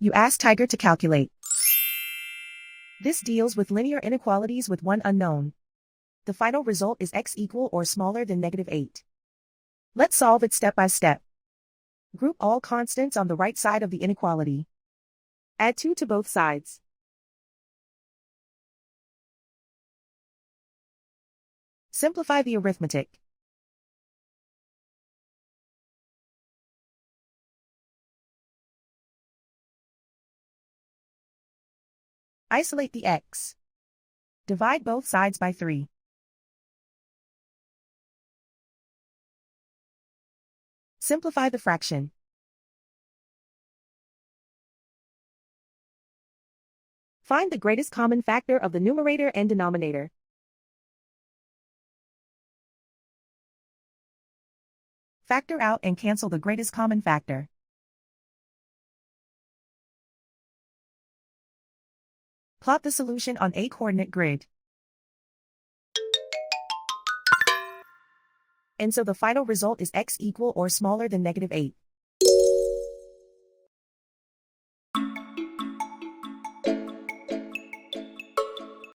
You ask Tiger to calculate. This deals with linear inequalities with one unknown. The final result is x equal or smaller than -8. Let's solve it step by step. Group all constants on the right side of the inequality. Add 2 to both sides. Simplify the arithmetic. Isolate the x. Divide both sides by 3. Simplify the fraction. Find the greatest common factor of the numerator and denominator. Factor out and cancel the greatest common factor. Plot the solution on a coordinate grid. And so the final result is x equal or smaller than -8.